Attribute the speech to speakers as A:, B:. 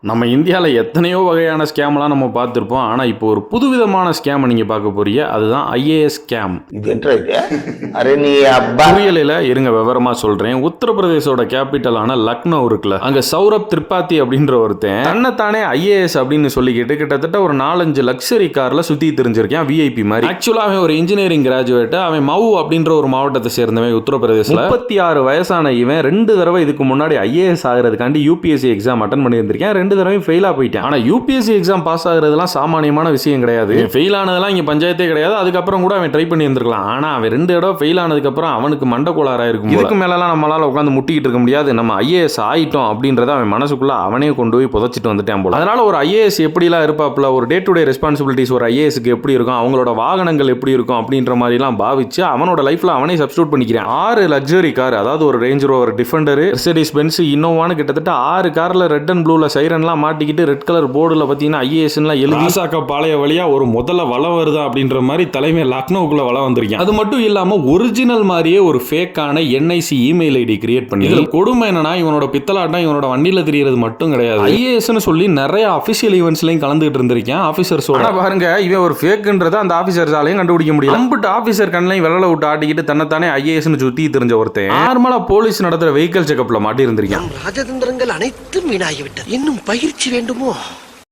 A: நம்ம இந்தியாவில் எத்தனையோ வகையான ஸ்கேம்லாம் நம்ம பார்த்துருப்போம். ஆனால் இப்போ ஒரு புதுவிதமான ஸ்கேமை நீங்கள் பார்க்க போறீங்க. அதுதான் ஐஏஎஸ் ஸ்கேம். புரியலையில் இருங்க விவரமாக சொல்கிறேன். உத்தரப்பிரதேசோட கேபிட்டலான லக்னோ இருக்குல்ல, அங்கே சௌரப் திரிபாதி அப்படின்ற ஒருத்தன் தன்னைத்தானே ஐஏஎஸ் அப்படின்னு சொல்லிக்கிட்டு கிட்டத்தட்ட ஒரு 4-5 லக்ஸரி காரில் சுற்றி தெரிஞ்சிருக்கேன், விஐபி மாதிரி. ஆக்சுவலாக அவன் ஒரு இன்ஜினியரிங் கிராஜுவேட். அவன் மவு அப்படின்ற ஒரு மாவட்டத்தை சேர்ந்தவன் உத்தரப்பிரதேசில். 36 வயசான இவன் 2 தடவை இதுக்கு முன்னாடி ஐஏஎஸ் ஆகிறதுக்காண்டி யூபிஎஸ்சி எக்ஸாம் அட்டன் பண்ணியிருந்திருக்கேன். 2 தடவை ஃபெயிலா போயிட்டேன். ஆனா யூபிஎஸ்சி எக்ஸாம் பாஸ் ஆகுறதுலாம் சாமானியமான விஷயம் கிடையாது. ஃபெயில் ஆனதெல்லாம் இங்க பஞ்சாயத்தே கிடையாது. அதுக்கப்புறம் கூட அவன் ட்ரை பண்ணி இருந்திருக்கலாம். ஆனா அவன் 2 தடவை ஃபெயில் ஆனதுக்கு அப்புறம் அவனுக்கு மண்ட கோளாறா இருக்கும். இதுக்கு மேலலாம் நம்மளால உட்காந்து முட்டிக்கிட்டு இருக்க முடியாது. நம்ம ஐஏஎஸ் ஆயிட்டோம் அப்படின்றத அவன் மனசுக்குள்ள அவனே கொண்டு போய் புதைச்சிட்டு வந்துட்டான் போல. அதனால ஒரு ஐஏஎஸ் எப்படிலாம் இருப்பாப்ல, ஒரு டே டு டே ரெஸ்பான்சிபிலிட்டிஸ் ஒரு ஐஏஎஸ்க்கு எப்படி இருக்கும், அவங்களோட வாகனங்கள் எப்படி இருக்கும் அப்படின்ற மாதிரிலாம் பாவிச்சு அவனோட லைஃப்ல அவனே சப்ஸ்டிட்யூட் பண்ணிக்கிறான். 6 லக்ஸரி கார், அதாவது ஒரு Range Rover Defender, Mercedes Benz, இன்னோவான்னு கிட்டத்தட்ட 6 கார்ல ரெட் அண்ட் ப்ளூல சைரன்லாம் மாட்டிக்கிட்டு ரெட் கலர் போர்டுல பார்த்தீங்கன்னா ஐஏஎஸ்லாம் எழுதி ஆசாக்க பாளைய வழியா ஒரு முதல்ல வளம் வருதா அப்படின்ற மாதிரி தலைமை லக்னோவுக்குள்ள வளம் வந்திருக்கேன். அது மட்டும் இல்லாம ஒரிஜினல் மாதிரியே ஒரு ஃபேக்கான என்ஐசி இமெயில் ஐடி கிரியேட் பண்ணி, இதுல கொடுமை என்னன்னா இவனோட பித்தலாட்டம் இவனோட வண்டியில தெரியறது மட்டும் கிடையாது. ஐஏஎஸ்னு சொல்லி நிறைய அபிஷியல் ஈவெண்ட்ஸ்லயும் கலந்துகிட்டு இருந்திருக்கேன் ஆபீசர்ஸோட. பாருங்க, இவன் ஒரு ஃபேக்ன்றத அந்த ஆபீசர்ஸாலையும் கண்டுபிடிக்க முடியல. அம்பிட்டு ஆபீசர் கண்ணையும் வெள்ளல விட்டு ஆட்டிக்கிட்டு தன்னைத்தானே ஐஏஎஸ்னு சுத்தி தெரிஞ்ச ஒருத்தன் நார்மலா போலீஸ் நடத்துற வெஹிக்கல் செக்அப்ல மாட்டி இருந்திருக்கேன்.
B: ராஜதந்திரங்கள் அனைத்தும் வீணாகிவிட்டது. இன்னும் பயிற்சி வேண்டுமோ?